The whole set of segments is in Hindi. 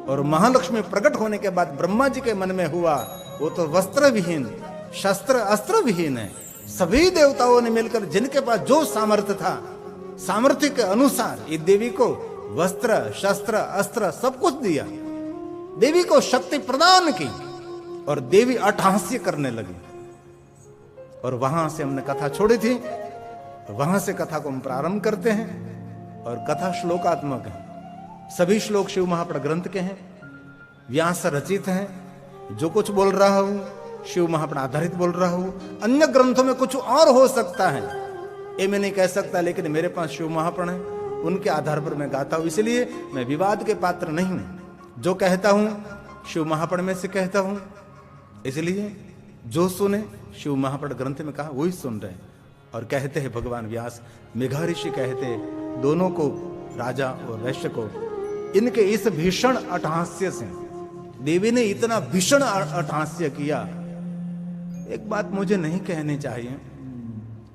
और महालक्ष्मी प्रकट होने के बाद ब्रह्मा जी के मन में हुआ वो तो वस्त्र विहीन, शस्त्र अस्त्र विहीन है। सभी देवताओं ने मिलकर जिनके पास जो सामर्थ्य था, सामर्थ्य के अनुसार इस देवी को वस्त्र शस्त्र अस्त्र सब कुछ दिया, देवी को शक्ति प्रदान की और देवी अट्टहास्य करने लगी। और वहां से हमने कथा छोड़ी थी, वहां से कथा को हम प्रारंभ करते हैं। और कथा श्लोकात्मक है, सभी श्लोक शिव महापुराण ग्रंथ के हैं, व्यास रचित हैं। जो कुछ बोल रहा हूं शिव महापुराण आधारित बोल रहा हूं। अन्य ग्रंथों में कुछ और हो सकता है, ये मैं नहीं कह सकता, लेकिन मेरे पास शिव महापुराण है, उनके आधार पर मैं गाता हूं। इसलिए मैं विवाद के पात्र नहीं हूं। जो कहता हूं शिव महापुराण में से कहता हूं, इसलिए जो सुने शिव महापुराण ग्रंथ में कहा वही सुन रहे हैं। और कहते हैं भगवान व्यास, मेघा ऋषि कहते हैं दोनों को, राजा और वैश्य को, इनके इस भीषण अट्टहास्य से देवी ने इतना भीषण अट्टहास्य किया। एक बात मुझे नहीं कहनी चाहिए,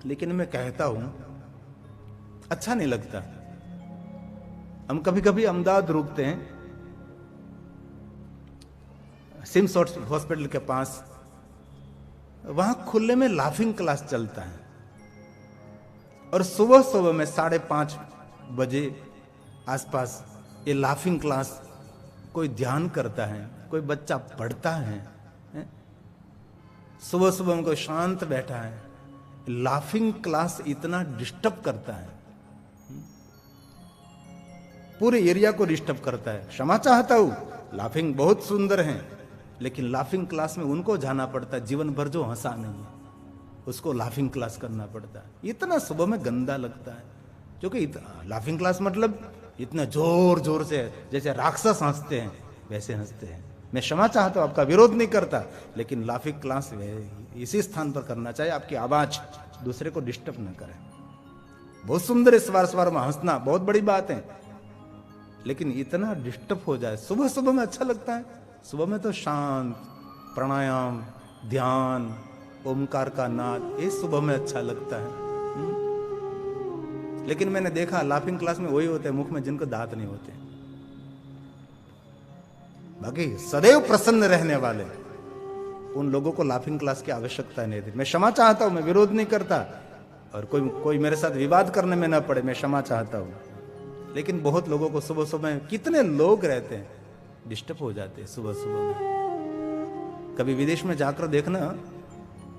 लेकिन मैं कहता हूं, अच्छा नहीं लगता। हम कभी कभी अहमदाबाद रुकते हैं, सिम्स हॉस्पिटल के पास, वहां खुले में लाफिंग क्लास चलता है। और सुबह सुबह में 5:30 बजे आसपास ये लाफिंग क्लास, कोई ध्यान करता है, कोई बच्चा पढ़ता है, सुबह सुबह में कोई शांत बैठा है, लाफिंग क्लास इतना डिस्टर्ब करता है, पूरे एरिया को डिस्टर्ब करता है। क्षमा चाहता हूं, लाफिंग बहुत सुंदर है, लेकिन लाफिंग क्लास में उनको जाना पड़ता है, जीवन भर जो हंसा नहीं है उसको लाफिंग क्लास करना पड़ता है। इतना सुबह में गंदा लगता है, क्योंकि लाफिंग क्लास मतलब इतना जोर जोर से, जैसे राक्षस हंसते हैं वैसे हंसते हैं। मैं क्षमा चाहता हूं, आपका विरोध नहीं करता, लेकिन लाफिंग क्लास इसी स्थान पर करना चाहिए, आपकी आवाज दूसरे को डिस्टर्ब न करे। बहुत सुंदर है सवार सवार में हंसना, बहुत बड़ी बात है, लेकिन इतना डिस्टर्ब हो जाए सुबह सुबह में अच्छा लगता है। सुबह में तो शांत, प्राणायाम, ध्यान, ओमकार का नाद, ये सुबह में अच्छा लगता है। लेकिन मैंने देखा लाफिंग क्लास में वही होते हैं मुख में जिनको दांत नहीं होते, बाकी सदैव प्रसन्न रहने वाले, उन लोगों को लाफिंग क्लास की आवश्यकता नहीं थी। मैं क्षमा चाहता हूं, मैं विरोध नहीं करता, और कोई मेरे साथ विवाद करने में ना पड़े, मैं क्षमा चाहता हूं। लेकिन बहुत लोगों को सुबह सुबह, कितने लोग रहते हैं डिस्टर्ब हो जाते हैं सुबह सुबह में। कभी विदेश में जाकर देखना,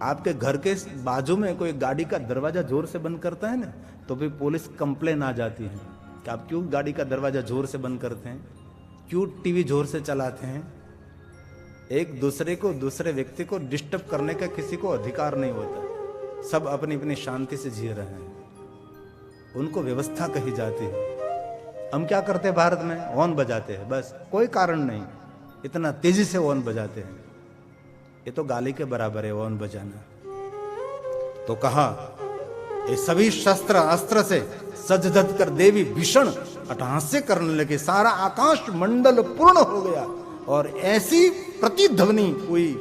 आपके घर के बाजू में कोई गाड़ी का दरवाजा जोर से बंद करता है ना, तो भी पुलिस कंप्लेन आ जाती है कि आप क्यों गाड़ी का दरवाजा जोर से बंद करते हैं, क्यों टीवी जोर से चलाते हैं। एक दूसरे को, दूसरे व्यक्ति को डिस्टर्ब करने का किसी को अधिकार नहीं होता। सब अपनी अपनी शांति से जी रहे हैं, उनको व्यवस्था कही जाती है। हम क्या करते हैं भारत में, हॉर्न बजाते हैं, बस कोई कारण नहीं, इतना तेजी से हॉर्न बजाते हैं। ये तो गाली के बराबर है हॉर्न बजाना। तो कहा ये सभी शस्त्र अस्त्र से सज धज कर देवी भीषण अट्टहास्य करने लगे, सारा आकाश मंडल पूर्ण हो गया और ऐसी प्रतिध्वनि हुई,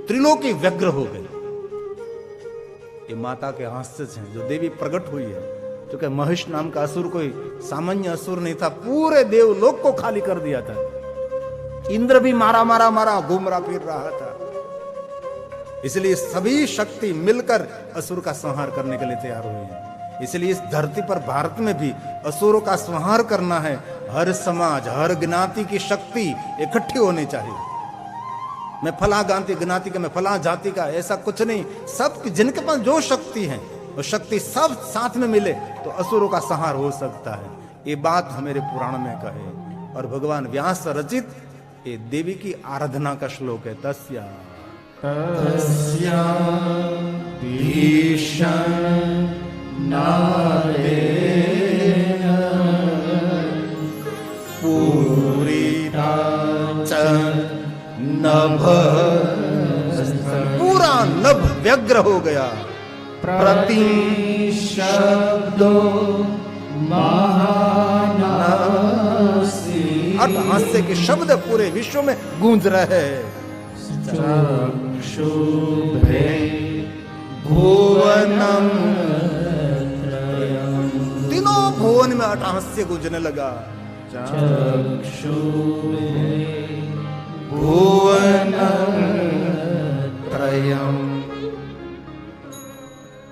त्रिलोकी व्यग्र हो गई। ये माता के हास्य से जो देवी प्रकट हुई है, क्योंकि महिष नाम का असुर कोई सामान्य असुर नहीं था, पूरे देवलोक को खाली कर दिया था। इंद्र भी मारा मारा मारा घूम रहा फिर रहा था। इसलिए सभी शक्ति मिलकर असुर का संहार करने के लिए तैयार हुई है। इसलिए इस धरती पर भारत में भी असुरों का संहार करना है। हर समाज, हर ज्ञाति की शक्ति इकट्ठी होनी चाहिए। मैं फला ज्ञाति का, मैं फला जाति का, ऐसा कुछ नहीं। सब जिनके पास जो शक्ति है वो शक्ति सब साथ में मिले तो असुरों का संहार हो सकता है। ये बात हमारे पुराण में कहे और भगवान व्यास रचित ये देवी की आराधना का श्लोक है। तस्या भीषण नारे पूरिता च नभ, पूरा नभ व्यग्र हो गया। प्रति शब्दो महानासी, अट्टहास्य के शब्द पूरे विश्व में गूंज रहे हैं। चक्षुभे भुवनम, तीनों भुवन में अट्टहास्य गूंजने लगा। भुवनत्रयम्।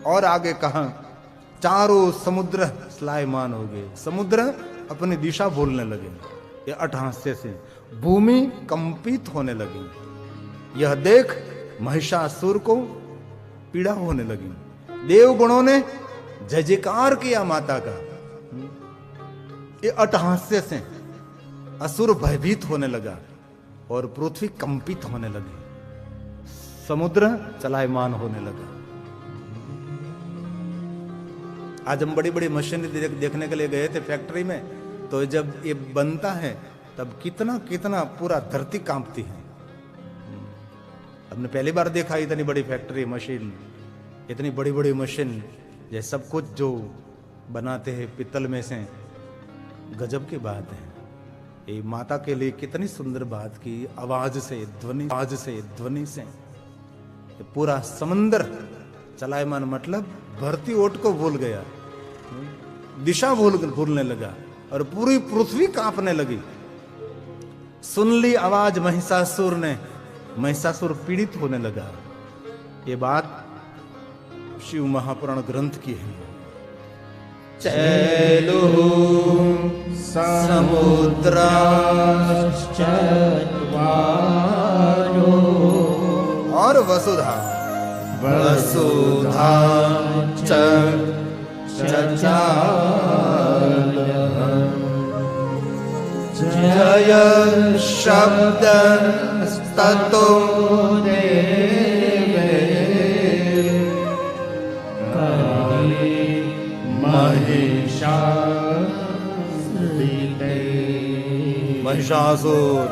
और आगे कहा, चारों समुद्र स्लायमान हो गए, समुद्र अपनी दिशा भूलने लगे ये अट्ठहास्य से, भूमि कंपित होने लगी। यह देख महिषासुर को पीड़ा होने लगी। देवगुणों ने जय जयकार किया माता का। ये अट्ठहास्य से असुर भयभीत होने लगा और पृथ्वी कंपित होने लगी, समुद्र चलायमान होने लगा। आज हम बड़ी बड़ी मशीन देखने के लिए गए थे फैक्ट्री में, तो जब ये बनता है तब कितना कितना पूरा धरती कांपती है। हमने पहली बार देखा इतनी बड़ी फैक्ट्री, मशीन, इतनी बड़ी बड़ी मशीन, ये सब कुछ जो बनाते हैं पित्तल में से, गजब की बात है। ये माता के लिए कितनी सुंदर बात की, आवाज से ध्वनि से ये पूरा समंदर चलायमान, मतलब भरती ओट को भूल गया, दिशा भूलने लगा और पूरी पृथ्वी कांपने लगी। सुन ली आवाज महिषासुर ने, महिषासुर पीड़ित होने लगा। ये बात शिव महापुराण ग्रंथ की है। चैलो समुद्राश्चत्वारो और वसुधा च चचालः। जय शब्द ततो देवे महिषासुर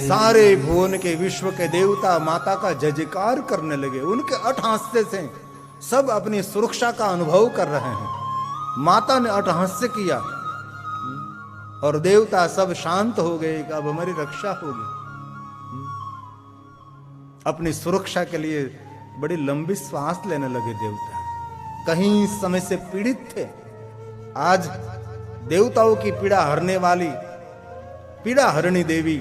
सारे भुवन के विश्व के देवता माता का जय जयकार करने लगे। उनके अट्ठहास्य से सब अपनी सुरक्षा का अनुभव कर रहे हैं। माता ने अट्ठहास्य किया और देवता सब शांत हो गए कि अब हमारी रक्षा होगी। अपनी सुरक्षा के लिए बड़ी लंबी श्वास लेने लगे देवता। कहीं समय से पीड़ित थे, आज देवताओं की पीड़ा हरने वाली पीड़ा हरणी देवी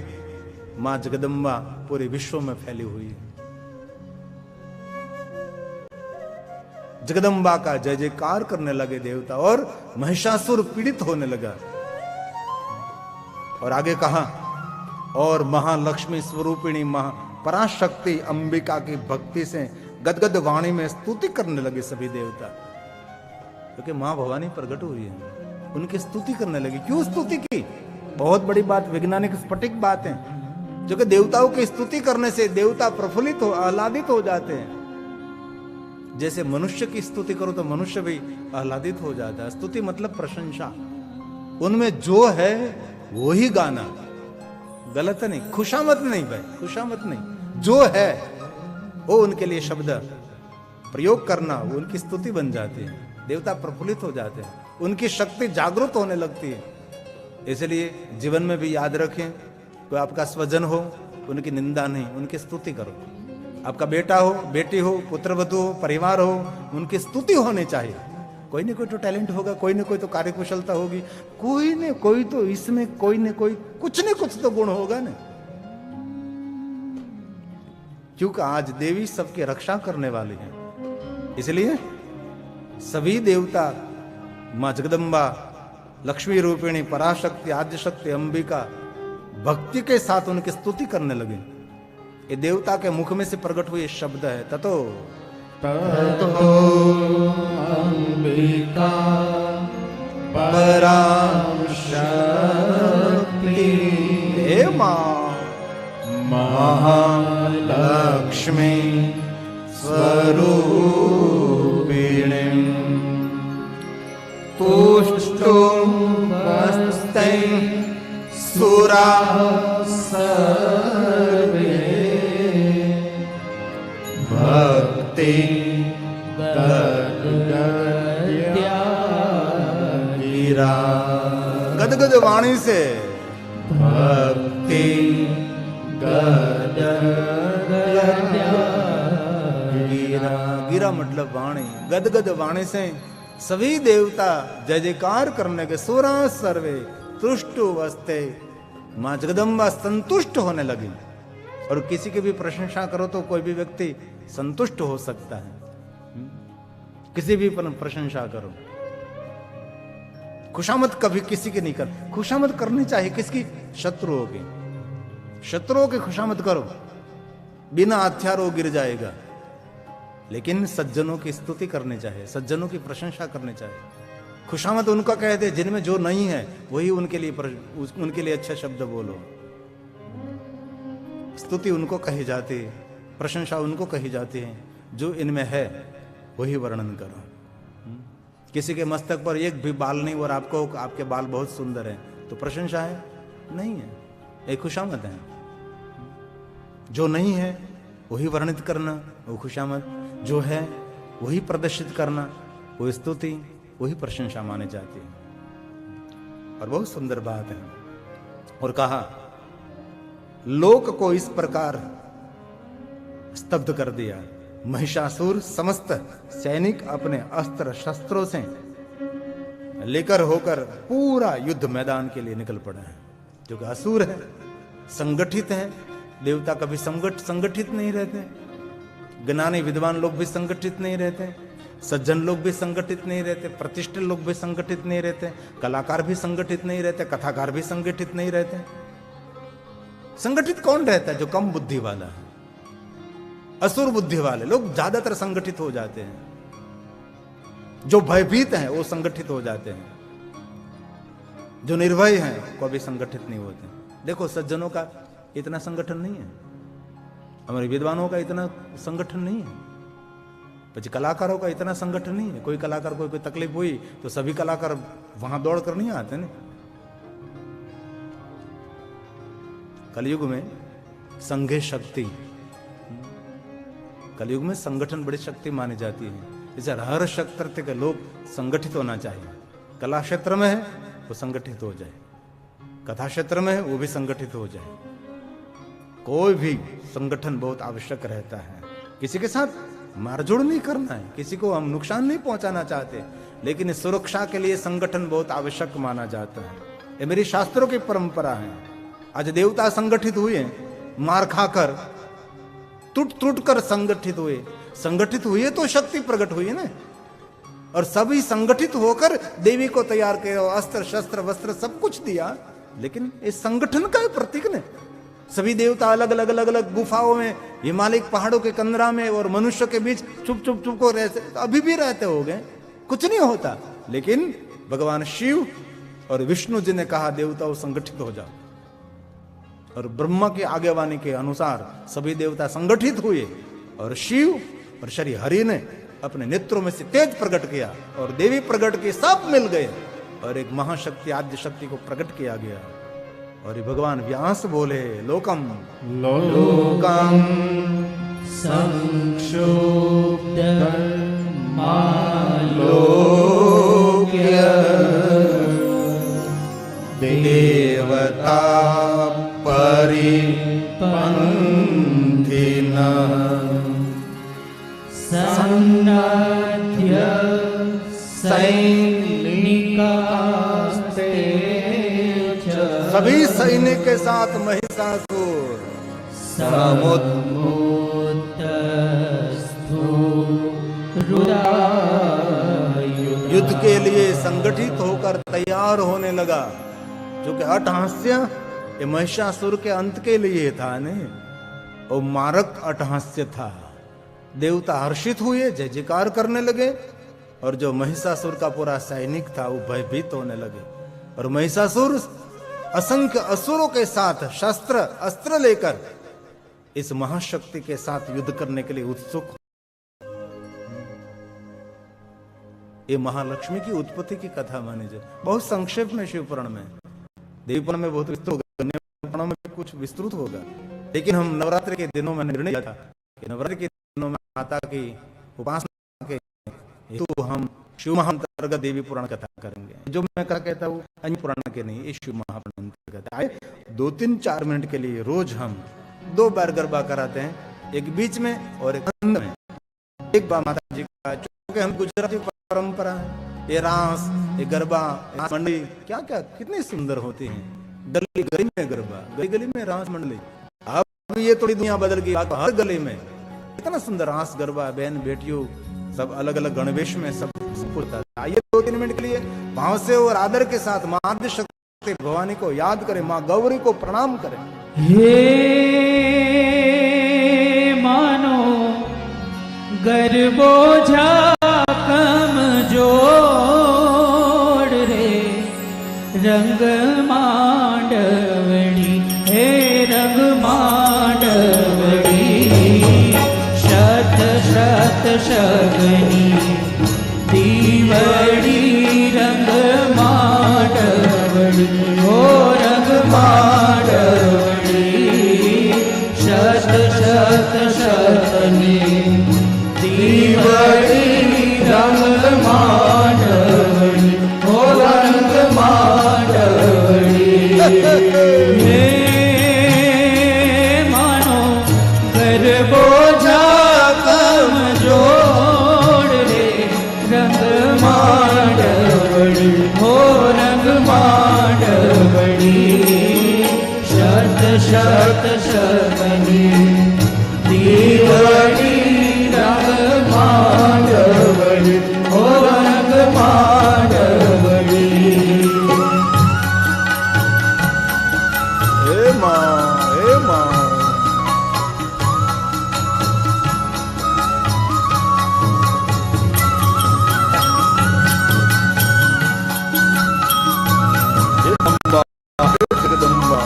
मां जगदम्बा पूरे विश्व में फैली हुई है। जगदम्बा का जय जयकार करने लगे देवता और महिषासुर पीड़ित होने लगा। और आगे कहा, और महालक्ष्मी स्वरूपिणी पराशक्ति अंबिका की भक्ति से गदगद वाणी में स्तुति करने लगे सभी देवता, क्योंकि मां भवानी प्रकट हुई है, उनकी स्तुति करने लगी। क्यों स्तुति की? बहुत बड़ी बात, वैज्ञानिक स्फटिक बात है, जो कि देवताओं की स्तुति करने से देवता प्रफुल्लित हो, आह्लादित हो जाते हैं। जैसे मनुष्य की स्तुति करो तो मनुष्य भी आह्लादित हो जाता है। स्तुति मतलब प्रशंसा, उनमें जो है वो ही गाना, गलत नहीं, खुशामत नहीं भाई, खुशामत नहीं, जो है वो उनके लिए शब्द प्रयोग करना, वो उनकी स्तुति बन जाती है। देवता प्रफुल्लित हो जाते हैं, उनकी शक्ति जागृत होने लगती है। इसलिए जीवन में भी याद रखें, कोई आपका स्वजन हो, उनकी निंदा नहीं, उनकी स्तुति करो। आपका बेटा हो, बेटी हो, पुत्रवधू हो, परिवार हो, उनकी स्तुति होनी चाहिए। कोई न कोई तो टैलेंट होगा, कोई न कोई तो कार्यकुशलता होगी, कोई न कोई तो इसमें कोई न कोई कुछ न कुछ तो गुण होगा ना। क्योंकि आज देवी सबकी रक्षा करने वाली है, इसलिए सभी देवता मां जगदम्बा, लक्ष्मी रूपिणी, पराशक्ति, आद्यशक्ति, अंबिका भक्ति के साथ उनकी स्तुति करने लगे। ये देवता के मुख में से प्रकट हुए शब्द है, ततो अंबिका पराशक्ति हे मां महालक्ष्मी स्वरूपिणी तुष्टुमस्ते सुरा सर्वे भक्ति गिरा। गदगद वाणी से भक्ति गिरा, गिरा मतलब वाणी, गदगद वाणी से सभी देवता जय जयकार करने के, सुरा सर्वे तुष्टु वस्ते, मां जगदम्बा संतुष्ट होने लगी। और किसी की भी प्रशंसा करो तो कोई भी व्यक्ति संतुष्ट हो सकता है। किसी भी प्रशंसा करो, खुशामद कभी किसी की नहीं कर, खुशामद करनी चाहिए किसकी? शत्रुओं की। शत्रुओं की खुशामद करो, बिना हथियारों गिर जाएगा। लेकिन सज्जनों की स्तुति करनी चाहिए, सज्जनों की प्रशंसा करनी चाहिए। खुशामद उनका कहते हैं जिनमें जो नहीं है वही उनके लिए अच्छा शब्द बोलो। स्तुति उनको कही जाती है, प्रशंसा उनको कही जाती है जो इनमें है वही वर्णन करो। किसी के मस्तक पर एक भी बाल नहीं और आपको आपके बाल बहुत सुंदर हैं तो प्रशंसा है? नहीं है, एक खुशामद है। जो नहीं है वही वर्णित करना, वो खुशामद। जो है वही प्रदर्शित करना, वो स्तुति, वही प्रशंसा मानी जाती है। और बहुत सुंदर बात है। और कहा लोक को इस प्रकार स्तब्ध कर दिया, महिषासुर समस्त सैनिक अपने अस्त्र शस्त्रों से लेकर होकर पूरा युद्ध मैदान के लिए निकल पड़े हैं। जो कि असुर है, संगठित है। देवता कभी संगठित नहीं रहते, ज्ञानी विद्वान लोग भी संगठित नहीं रहते, सज्जन लोग भी संगठित नहीं रहते, प्रतिष्ठित लोग भी संगठित नहीं रहते, कलाकार भी संगठित नहीं रहते, कथाकार भी संगठित नहीं रहते। संगठित कौन रहता है? जो कम बुद्धि वाला है। असुर बुद्धि वाले लोग ज्यादातर संगठित हो जाते हैं। जो भयभीत हैं वो संगठित हो जाते हैं, जो निर्भय हैं कभी संगठित नहीं होते। देखो सज्जनों का इतना संगठन नहीं है, हमारे विद्वानों का इतना संगठन नहीं है, પછી कलाकारों का इतना संगठन नहीं है। कोई कलाकार कोई तकलीफ हुई तो सभी कलाकार वहां दौड़ कर नहीं आते ना। कलयुग में संघे शक्ति, कलयुग में संगठन बड़ी शक्ति मानी जाती है। इसे हर क्षेत्र के लोग संगठित होना चाहिए। कला क्षेत्र में है वो संगठित हो जाए, कथा क्षेत्र में है वो भी संगठित हो जाए। कोई भी संगठन बहुत आवश्यक रहता है। किसी के साथ मारझोड़ नहीं करना है, किसी को हम नुकसान नहीं पहुंचाना चाहते, लेकिन इस सुरक्षा के लिए संगठन बहुत आवश्यक माना जाता है। ये मेरी शास्त्रों की परंपरा है। आज देवता संगठित हुए, मार खाकर टूट कर संगठित हुए। संगठित हुए तो शक्ति प्रकट हुई ना। और सभी संगठित होकर देवी को तैयार किया, अस्त्र शस्त्र वस्त्र सब कुछ दिया, लेकिन इस संगठन का प्रतीक ने सभी देवता अलग अलग अलग अलग गुफाओं में, हिमालय पहाड़ों के कंदरा में और मनुष्य के बीच चुप चुप चुप को रहते, अभी भी रहते हो गए, कुछ नहीं होता। लेकिन भगवान शिव और विष्णु जी ने कहा देवताओं संगठित हो जाओ, और ब्रह्मा की आज्ञावाणी के अनुसार सभी देवता संगठित हुए और शिव और श्री हरि ने अपने नेत्रों में से तेज प्रकट किया और देवी प्रकट के सब मिल गए और एक महाशक्ति आद्य शक्ति को प्रकट किया गया। और ये भगवान व्यास बोले लोकम लोकम संक्षुब्ध मालोक्य देवता परिपन्थिन सन्नाद्य सैनिकास्ते सभी सैनिक के साथ महिषासुर युद्ध के लिए संगठित होकर तैयार होने लगा। जो कि अट्टहास्य ये महिषासुर के अंत के लिए था नहीं, और मारक अट्टहास्य था। देवता हर्षित हुए, जय जयकार करने लगे, और जो महिषासुर का पूरा सैनिक था वो भयभीत होने लगे। और महिषासुर असंख्य असुरों के साथ शस्त्र अस्त्र लेकर इस महाशक्ति के साथ युद्ध करने के लिए उत्सुक। ये महालक्ष्मी की उत्पत्ति की कथा मानी जाए, बहुत संक्षेप में शिव पुराण में, देवी पुराण में बहुत विस्तृत होगा, अन्य पुराणों में कुछ विस्तृत होगा। लेकिन हम नवरात्रि के दिनों में निर्णय लिया था कि नवरात्रि के दिनों में माता की उपासना के हेतु हम शिव महाअंतर्गत देवी पुराण कथा करेंगे। जो मैं कहता हूँ अन्य पुराण के नहीं, ये शिव महापुराण अंतर्गत आए। 2-3-4 मिनट के लिए रोज हम 2 बार गरबा कराते हैं, एक बीच में और एक अंत में। एक बार माता जी का, क्योंकि हम गुजराती परंपरा है, ये रास, ये गरबा, रास मंडली, क्या क्या कितनी सुंदर होती हैं। गली गली में गरबा, गली गली में रास मंडली। अब ये थोड़ी दुनिया बदल गई, अब हर गली में कितना सुंदर रास गरबा, बहन बेटियों सब अलग अलग गणवेश में सब होता है। आइए 2-3 मिनट के लिए भाव से और आदर के साथ मां आद्य शक्ति भवानी को याद करें, मां गौरी को प्रणाम करें। हे मानो गर्बो झाकम जोड़ रे रंग मांडवड़ी, हे रंग मांडवड़ी शत शत शगनी दीवड़ी रंग मांडवड़ी, हो रंग मांडवड़ी शत शत शगनी दीवड़ी रंग मांडवड़ी, हो रंग मांडवड़ी। हे मानो गर्बो झाकम जोड़ रे रंग मांडवड़ी, हो रंग मांडवड़ी शत शत शगनी दीवड़ी रंग मांडवड़ी, हो रंग मांडवड़ी। हे मां, हे मां, जगदम्बा,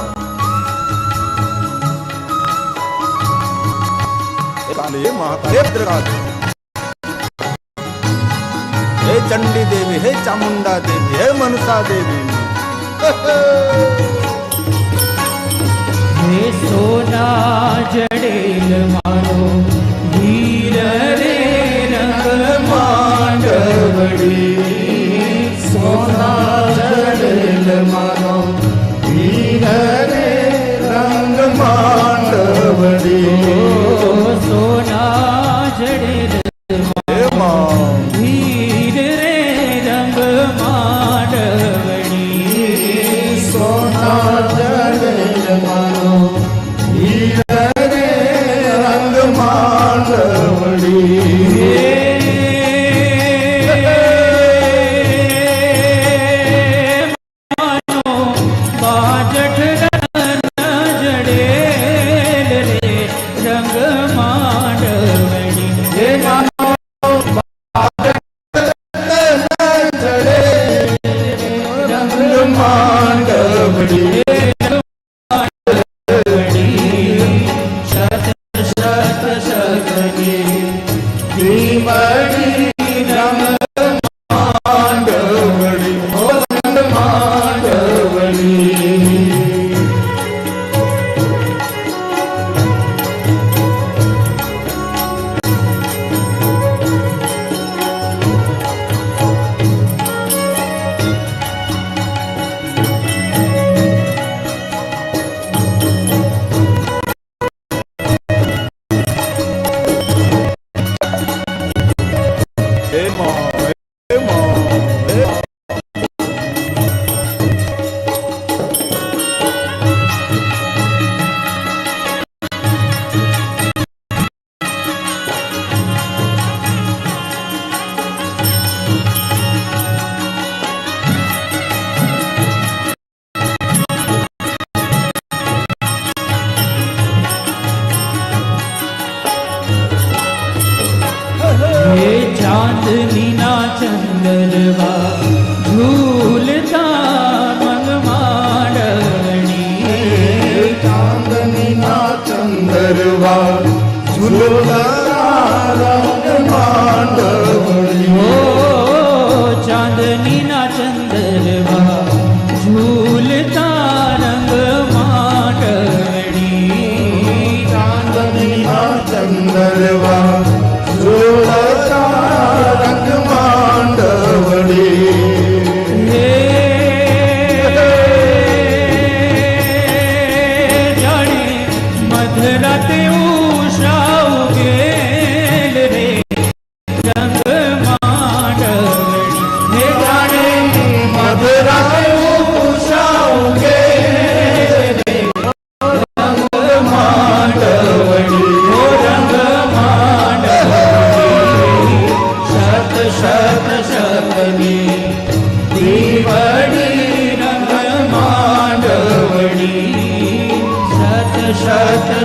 काली महाकाली भद्रकाली, हे चंडी देवी, हे चामुंडा देवी, हे मनसा देवी। हे सोना जड़ेल मारो हीर रे रंग मांडवड़ी, सोना जड़ेल मारो हीर रे रंग मांडवड़ी, सोना जड़ेल हे मां, हीर रे रंग मांडवड़ी, सोना जड़ेल मारो हीर रे रंग मांडवड़ी। मानो बाजठ जड़ेल रे रंग मांडवड़ी, हे मानो रंग मांडवड़ी, शत शत शगनी दीवड़ी रंग मांडवड़ी, हो रंग मांडवड़ी। हे मां, हे मां, हे मां। हे चांदनी ना चंदरवा झूलता मंग मांडवड़ी, चांदनी ना चंदरवा झुलता रंग मांडवड़ी, हो चांदनी ना चंदरवा झूलता रंग मांडवड़ी, चांदनी ना चंदरवा झुलता रंग मांडवड़ी। हे जाने मधराते उषा उगेल रे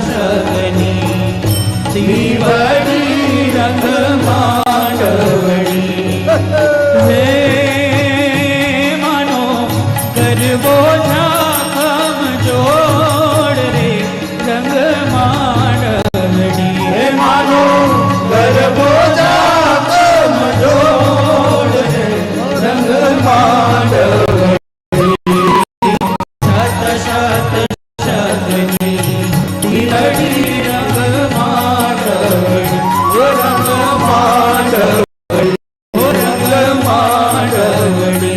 शगनी दीवड़ी रंग मांडवड़ी हे मानो गरबो झाम जोड़ रे रंग मांडवड़ी हे मानो गरबो झाम जोड़ रे रंग मांडवड़ी शत शत शगनी दीवड़ी रंग मांडवड़ी ओ रंग मांडवड़ी ओ रंग मांडवड़ी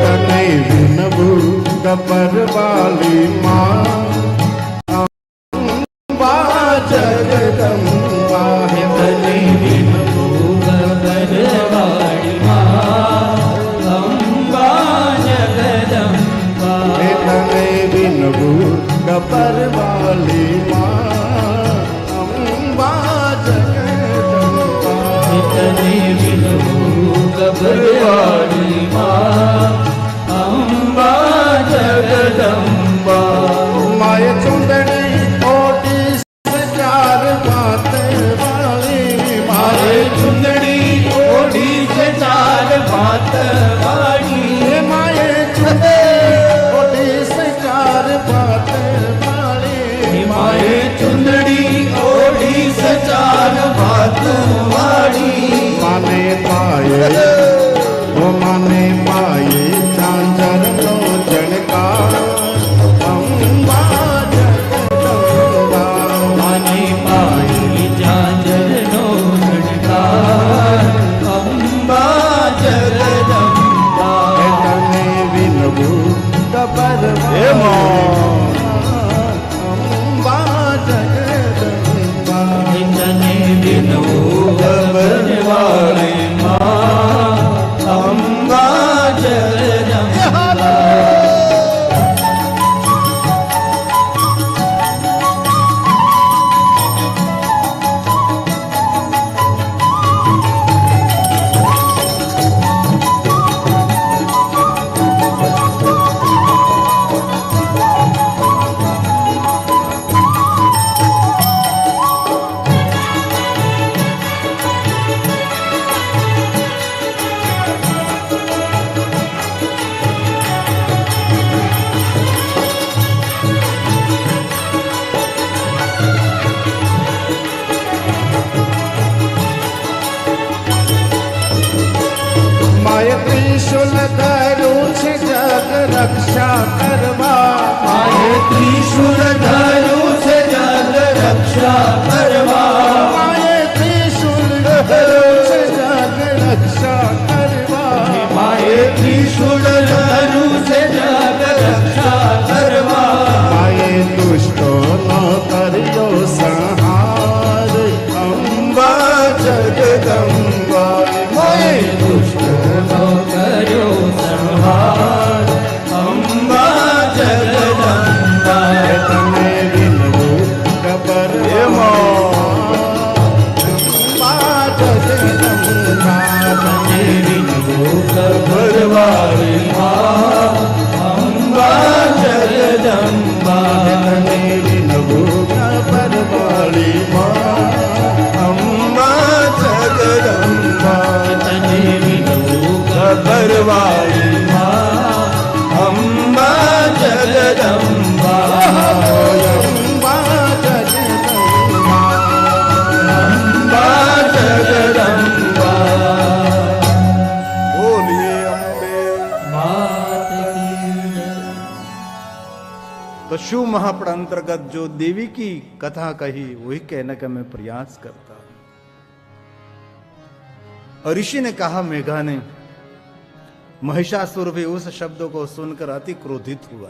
तने विनबू गपर वाली माँ अम्बा जगदम्बा हे तने विनबू गबरवाड़ी माँ अम्बा जगदम्बा हे तने विनबू गपर वाली माँ अम्बा जगदम्बा इतने विनू गबरवाड़ी माँ Amba Jagdamba my chundri OT से चार बातें वाली मारे माय चुंदड़ी ओढ़ी से चार बात वाड़ी हे माये चुंदे ओटी से चार बातें वाली माए चुंदड़ी ओढ़ी से चार बात वाड़ी माने पाए वो माने पाए चांचर लोचन का अम्बा जगदम्बा माने पाई झांझर नोनका अम्बा जगदम्बा हे तने विनबू गबर हे माँ। अम्बा जगदम्बा इतने विनू गबरवाड़ी माँ अम्बा जगदम्बा माय त्रिशूल धरू छे जग रक्षा करवा माए त्रिशूल धरू से जग रक्षा करवा माय त्रिशूल धरू छे जग रक्षा करवा माए त्रिशूल धरू से जग रक्षा करवा माय दुष्टो न करियो संहार अम्बा जगदम्बा माय दुष्ट नो करो संहार अम्बा जगदम्बा तने विनबू गबर अम्बा जगदम्बा तने विनू गबरवाड़ी माँ अम्बा जगदम्बा तने विनबू गबर वाली माँ अम्बा जगदम्बा तने विनू गबरवाड़ी माँ अम्बा जगदम्बा अम्बा जगदम्बा अम्बा जगदम्बा बोलिए अम्बे। मात की जय। तो शिव महापुर अंतर्गत जो देवी की कथा कही वही कहने का मैं प्रयास करता हूं। और ऋषि ने कहा, मेघा ने, महिषासुर भी उस शब्द को सुनकर अति क्रोधित हुआ।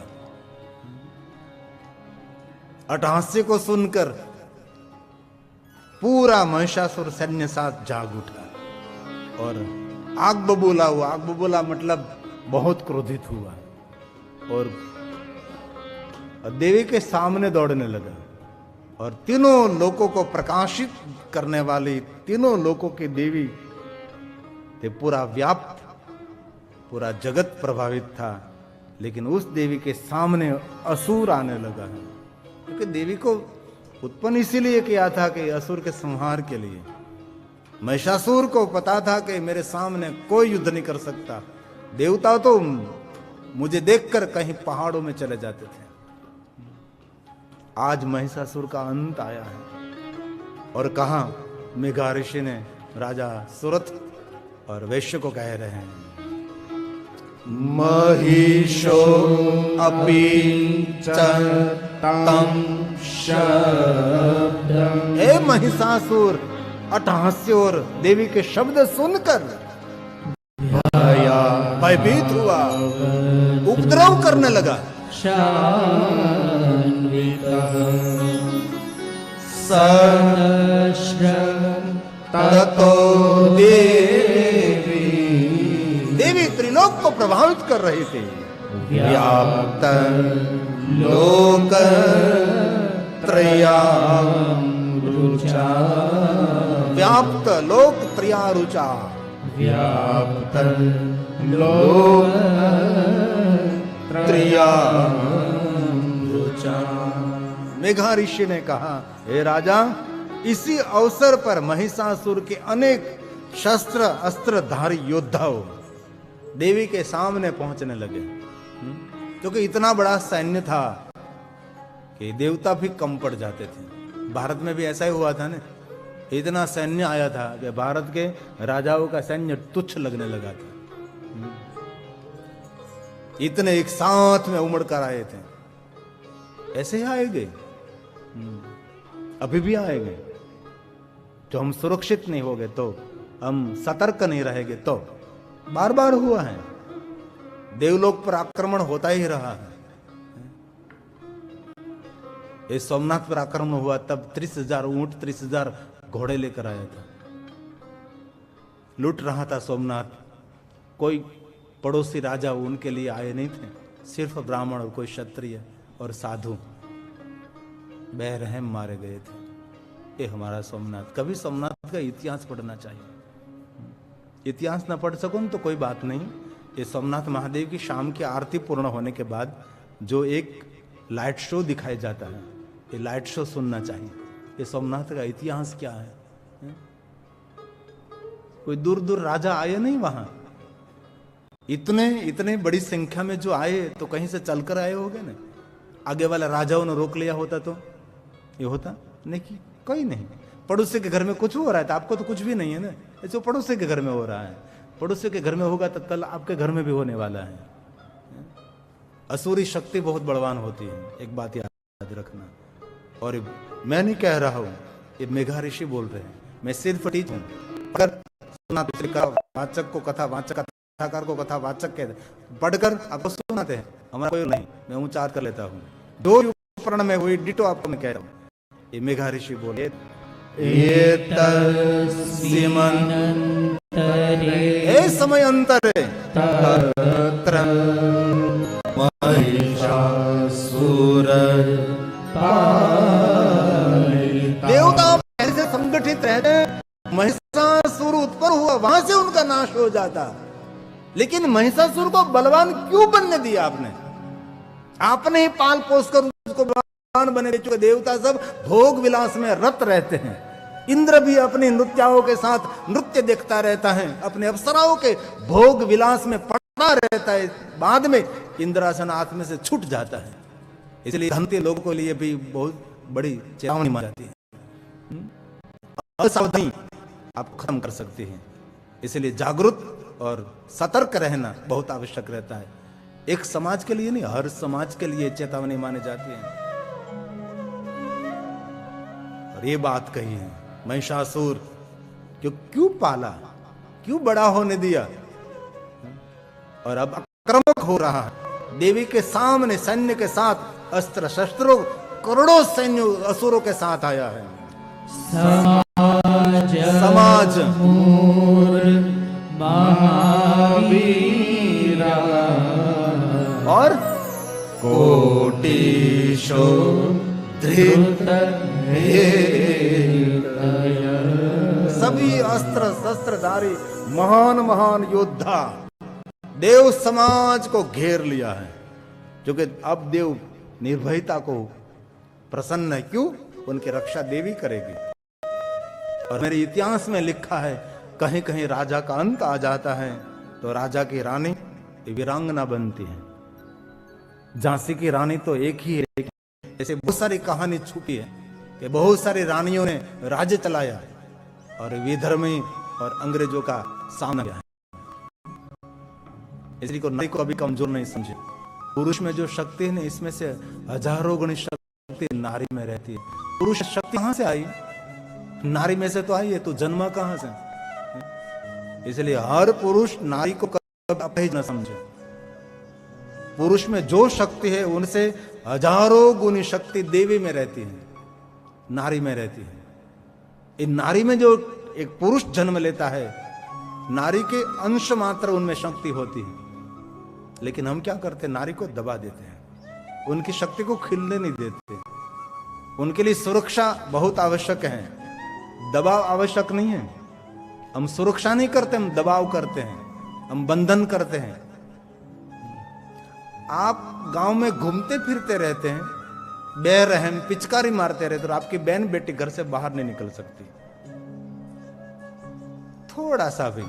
अट्टहास्य को सुनकर पूरा महिषासुर सैन्य साथ जाग उठा और आग बबूला हुआ। आग बबूला मतलब बहुत क्रोधित हुआ और देवी के सामने दौड़ने लगा और तीनों लोकों को प्रकाशित करने वाली, तीनों लोकों की देवी ते पूरा व्याप्त, पूरा जगत प्रभावित था। लेकिन उस देवी के सामने असुर आने लगा है, क्योंकि देवी को उत्पन्न इसीलिए किया था कि असुर के संहार के लिए। महिषासुर को पता था कि मेरे सामने कोई युद्ध नहीं कर सकता। देवता तो मुझे देखकर कहीं पहाड़ों में चले जाते थे। आज महिषासुर का अंत आया है। और कहा मेघा ऋषि ने राजा सुरथ और वैश्य को कह रहे हैं, महिषो अपि च तं शब्दं। हे महिषासुर, अट्टहास्य और देवी के शब्द सुनकर भयभीत हुआ, उपद्रव करने लगा। ततो देवी देवी त्रिलोक को प्रभावित कर रहे थे। व्याप्त लोक त्रयाम रुचा। व्याप्त लोक त्रयारुचा। व्याप्त लोक त्रयाम रुचा। मेघा ऋषि ने कहा, हे राजा, इसी अवसर पर महिषासुर के अनेक शस्त्र अस्त्रधारी योद्धाओं देवी के सामने पहुंचने लगे, क्योंकि इतना बड़ा सैन्य था कि देवता भी कम पड़ जाते थे। भारत में भी ऐसा ही हुआ था ना, इतना सैन्य आया था कि भारत के राजाओं का सैन्य तुच्छ लगने लगा था। इतने एक साथ में उमड़ कर आए थे। ऐसे ही आएंगे, अभी भी आएंगे। जो हम सुरक्षित नहीं होंगे तो, हम सतर्क नहीं रहेंगे तो। बार बार हुआ है, देवलोक पर आक्रमण होता ही रहा है। ये सोमनाथ पर आक्रमण हुआ तब 30,000 ऊंट 30,000 घोड़े लेकर आया था, लूट रहा था सोमनाथ। कोई पड़ोसी राजा उनके लिए आए नहीं थे, सिर्फ ब्राह्मण और कोई क्षत्रिय और साधु बेरहम मारे गए थे। ये हमारा सोमनाथ। कभी सोमनाथ का इतिहास पढ़ना चाहिए। इतिहास ना पढ़ सकूं तो कोई बात नहीं। ये सोमनाथ महादेव की शाम की आरती पूर्ण होने के बाद जो एक लाइट शो दिखाया जाता है, ये लाइट शो सुनना चाहिए। ये सोमनाथ का इतिहास क्या है? कोई दूर दूर राजा आए नहीं वहां। इतने बड़ी संख्या में जो आए तो कहीं से चलकर आए होंगे ना। आगे वाला राजाओं ने रोक लिया होता तो ये होता नहीं कि कोई नहीं। पड़ोसी के घर में कुछ हो रहा है तो आपको तो कुछ भी नहीं है ना, जो पड़ोसी के घर में हो रहा है। पड़ोसी के घर में होगा तो कल आपके घर में भी होने वाला है। असुरी शक्ति बहुत बलवान होती है, एक बात याद रखना। और मैं नहीं कह रहा हूं, ये मेघा ऋषि बोल रहे हैं। मैं सिर्फ टीच हूं। अगर वाचक को कथा वाचक, कथाकार को कथा वाचक कहते, पढ़कर आपको सुनाते हैं, हमारा कोई नहीं। मैं उच्चार कर लेता हूँ। दो उपकरण में हुई डिटो आपको मैं कह रहा हूँ। ये मेघा ऋषि बोले, हे समय अंतरे तत्र महिषासुर देवता पहले से संगठित रहते। महिषासुर उत्पन्न हुआ, वहां से उनका नाश हो जाता। लेकिन महिषासुर को बलवान क्यों बनने दिया आपने? आपने ही पाल पोस कर उसको बलवान बने। चुके देवता सब भोग विलास में रत रहते हैं। इंद्र भी अपनी नृत्याओं के साथ नृत्य देखता रहता है, अपने अप्सराओं के भोग विलास में पड़ा रहता है। बाद में इंद्रासन हाथ में से छूट जाता है। इसलिए धनते लोगों के लिए भी बहुत बड़ी चेतावनी मानी जाती है। असावधानी आप खत्म कर सकती है। इसलिए जागरूक और सतर्क रहना बहुत आवश्यक रहता है। एक समाज के लिए नहीं, हर समाज के लिए चेतावनी मानी जाती है। और ये बात कही है, महिषासुर क्यों पाला, क्यों बड़ा होने दिया, और अब आक्रामक हो रहा है। देवी के सामने सैन्य के साथ अस्त्र शस्त्रों करोड़ों सैन्य असुरों के साथ आया है। समाज महावीरा और कोटिशो धृत सभी अस्त्र शस्त्रधारी महान महान योद्धा देव समाज को घेर लिया है, क्योंकि अब देव निर्भयता को प्रसन्न है। क्यों? उनकी रक्षा देवी करेगी। और मेरे इतिहास में लिखा है, कहीं कहीं राजा का अंत आ जाता है तो राजा की रानी वीरांगना बनती है। झांसी की रानी तो एक ही है। ऐसे बहुत सारी कहानी छुपी है कि बहुत सारी रानियों ने राज्य चलाया और विधर्मी और अंग्रेजों का सामना किया है। इसलिए को नारी को अभी कमजोर नहीं समझे। पुरुष में जो शक्ति है ना, इसमें से हजारों गुणी शक्ति नारी में रहती है। पुरुष शक्ति कहां से आई? नारी में से तो आई है, तो जन्मा कहां से? इसलिए हर पुरुष नारी को कभी अपहित न समझे। पुरुष में जो शक्ति है उनसे हजारों गुनी शक्ति देवी में रहती है, नारी में रहती है। इन नारी में जो एक पुरुष जन्म लेता है, नारी के अंश मात्र उनमें शक्ति होती है, लेकिन हम क्या करते हैं? नारी को दबा देते हैं, उनकी शक्ति को खिलने नहीं देते। उनके लिए सुरक्षा बहुत आवश्यक है, दबाव आवश्यक नहीं है। हम सुरक्षा नहीं करते, हम दबाव करते हैं, हम बंधन करते हैं। आप गांव में घूमते फिरते रहते हैं, बेरहम पिचकारी मारते रहते, और आपकी बहन बेटी घर से बाहर नहीं निकल सकती। थोड़ा सा भी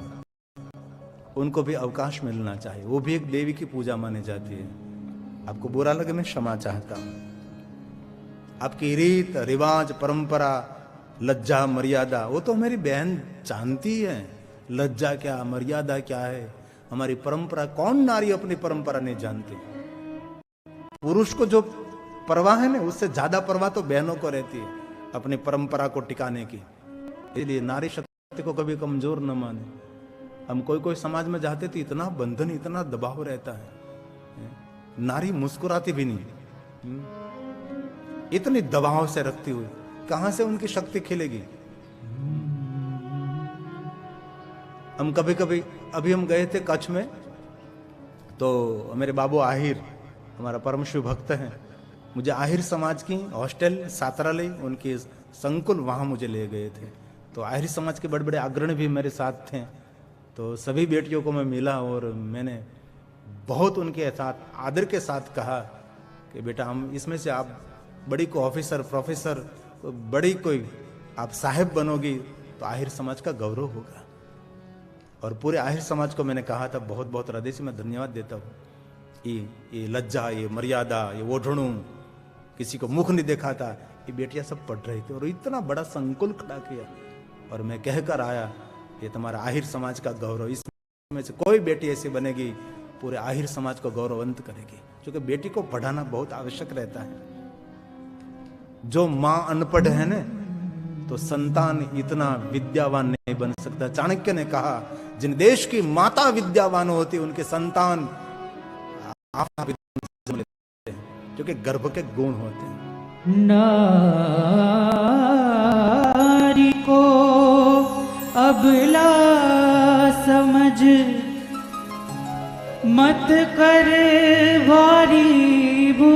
उनको भी अवकाश मिलना चाहिए। वो भी एक देवी की पूजा मानी जाती है। आपको बुरा लगे, मैं क्षमा चाहता हूं। आपकी रीत रिवाज परंपरा लज्जा मर्यादा वो तो मेरी बहन जानती है। लज्जा क्या मर्यादा क्या है, हमारी परंपरा। कौन नारी अपनी परंपरा नहीं जानती? पुरुष को जो परवाह है ना, उससे ज्यादा परवाह तो बहनों को रहती है अपनी परंपरा को टिकाने की। इसलिए नारी शक्ति को कभी कमजोर न माने। हम कोई कोई समाज में जाते तो इतना बंधन इतना दबाव रहता है, नारी मुस्कुराती भी नहीं, इतनी दबाव से रखती हुई कहां से उनकी शक्ति खिलेगी? हम कभी कभी अभी हम गए थे कच्छ में, तो मेरे बाबू आहिर हमारा परम शिव भक्त हैं, मुझे आहिर समाज की हॉस्टल सातरालय उनकी संकुल वहां मुझे ले गए थे। तो आहिर समाज के बड़े बड़े अग्रणी भी मेरे साथ थे। तो सभी बेटियों को मैं मिला और मैंने बहुत उनके साथ आदर के साथ कहा कि बेटा हम इसमें से आप बड़ी को ऑफिसर प्रोफेसर बड़ी कोई आप साहिब बनोगी तो आहिर समाज का गौरव होगा। और पूरे आहिर समाज को मैंने कहा था बहुत बहुत हृदय से मैं धन्यवाद देता हूँ। ये लज्जा ये मर्यादा ये ओढ़णू किसी को मुख नहीं देखा था, ये बेटियां सब पढ़ रही थी और इतना बड़ा संकुल खड़ा किया। और मैं कहकर आया ये तुम्हारा आहिर समाज का गौरव, इसमें से कोई बेटी ऐसी बनेगी पूरे आहिर समाज को गौरवंत करेगी। क्योंकि बेटी को पढ़ाना बहुत आवश्यक रहता है। जो माँ अनपढ़ है ना तो संतान इतना विद्यावान नहीं बन सकता। चाणक्य ने कहा जिन देश की माता विद्यावान होती उनके संतान जन्म लेते हैं क्योंकि गर्भ के गुण होते हैं। नारी को अबला समझ मत कर भारी भू,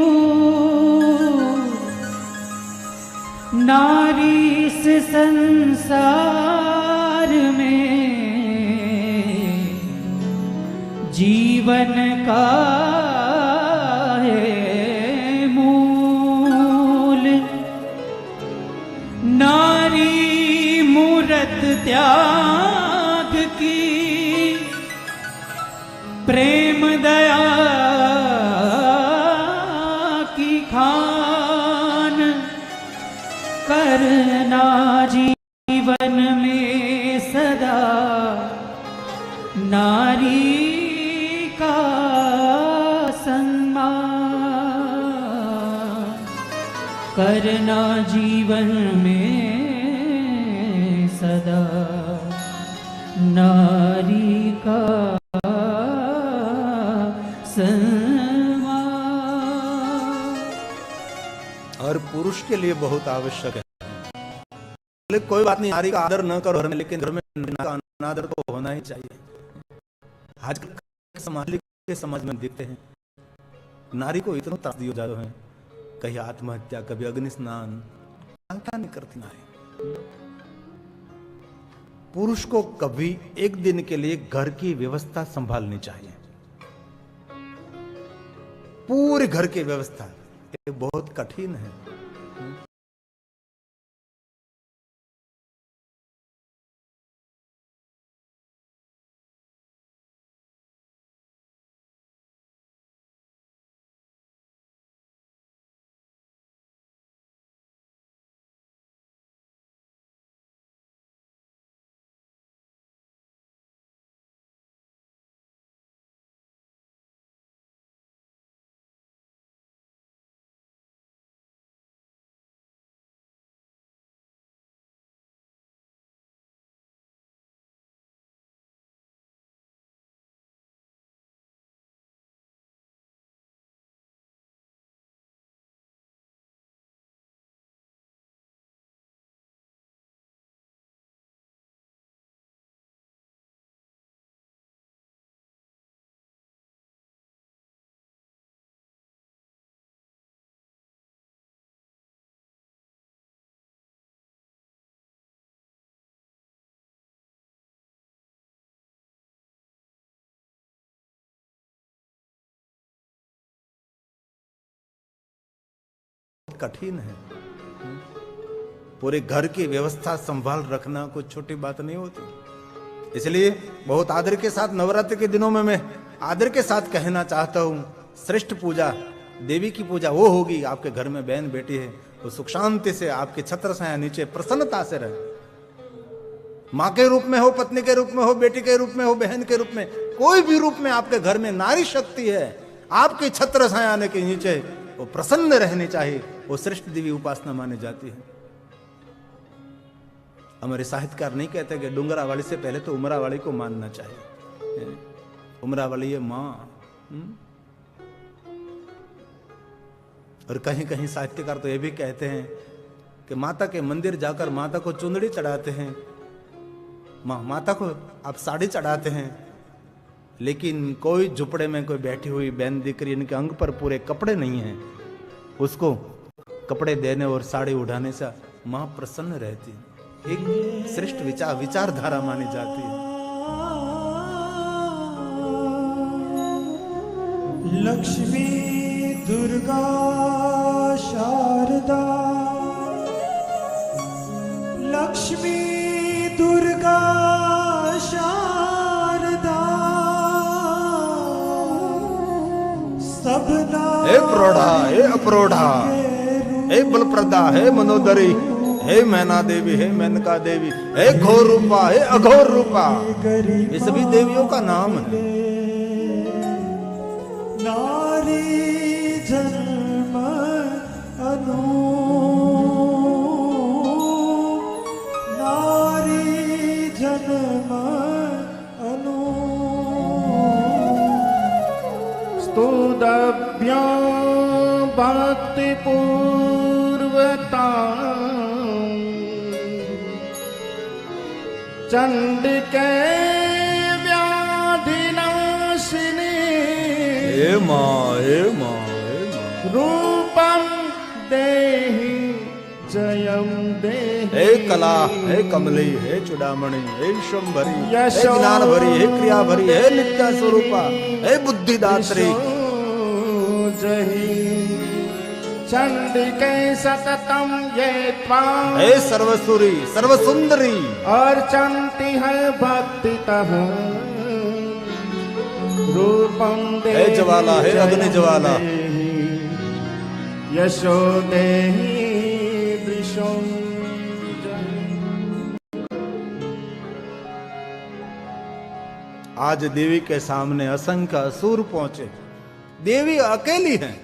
नारी से संसार में जीवन का है मूल, नारी मूरत त्याग की प्रेम दया की खान करना जीवन में सदा नारी का सम्मान, करना जीवन में सदा नारी का और पुरुष के लिए बहुत आवश्यक है। बोले कोई बात नहीं, नारी का आदर न करो घर में, लेकिन घर में का अनादर तो होना ही चाहिए। आजकल समाज में देखते हैं नारी को इतना त्रास दिया जाता है, कहीं आत्महत्या, कभी अग्नि स्नान, क्या नहीं करती नारी। पुरुष को कभी एक दिन के लिए घर की व्यवस्था संभालनी चाहिए, पूरे घर की व्यवस्था। ये बहुत कठिन है। कठिन है। पूरे घर की व्यवस्था संभाल रखना कोई छोटी बात नहीं होती। इसलिए बहुत आदर के साथ नवरात्रि के दिनों में मैं आदर के साथ कहना चाहता हूं, श्रेष्ठ पूजा देवी की पूजा वो होगी, आपके घर में बहन बेटी है वो सुख शांति से आपके छत्र छाया नीचे प्रसन्नता से रहे। माँ के रूप में हो, पत्नी के रूप में हो, बेटी के रूप में हो, बहन के रूप में, कोई भी रूप में आपके घर में नारी शक्ति है, आपके छत्र छाया के नीचे वो प्रसन्न रहनी चाहिए। वो श्रेष्ठ देवी उपासना मानी जाती है। हमारे साहित्यकार नहीं कहते कि डूंगरा वाली से पहले तो उमरा वाली को मानना चाहिए। उमरा वाली है मां। और कहीं कहीं साहित्यकार तो ये भी कहते हैं कि माता के मंदिर जाकर माता को चुंदड़ी चढ़ाते हैं, माता को आप साड़ी चढ़ाते हैं, लेकिन कोई झुपड़े में कोई बैठी हुई बहन दिख रही, इनके अंग पर पूरे कपड़े नहीं हैं, उसको कपड़े देने और साड़ी उठाने से मां प्रसन्न रहती है। एक श्रेष्ठ विचारधारा मानी जाती है। लक्ष्मी दुर्गा शारदा, लक्ष्मी दुर्गा शारदा, सबना हे प्रौढ़ा, हे अप्रोढ़ा, हे बलप्रदा, हे मनोदरी, हे मैना देवी, हे मेनका देवी, हे घोर रूपा, हे अघोर रूपा, ये सभी देवियों का नाम है। नारी जन्म अनु, नारी जन्म अनु, स्तुतभ्यां भक्ति पूर्वता चंडिके व्याधि नाशिनी, हे माँ, हे माँ, हे माँ, रूपम देहि जयम देहि, हे कला, हे कमली, हे चुड़ामणि, हे विश्वंभरी, हे यशो ज्ञान भरी, हे क्रिया भरी, हे नित्या स्वरूपा, हे बुद्धिदात्री, जहि चंडिके सततम ये त्वां, हे सर्वसुरी, सर्वसुंदरी, और चंती है भक्ति तह रूपम दे, हे ज्वाला, हे अग्नि ज्वाला, यशो देहि दृशो। आज देवी के सामने असंख्य असुर पहुंचे। देवी अकेली है,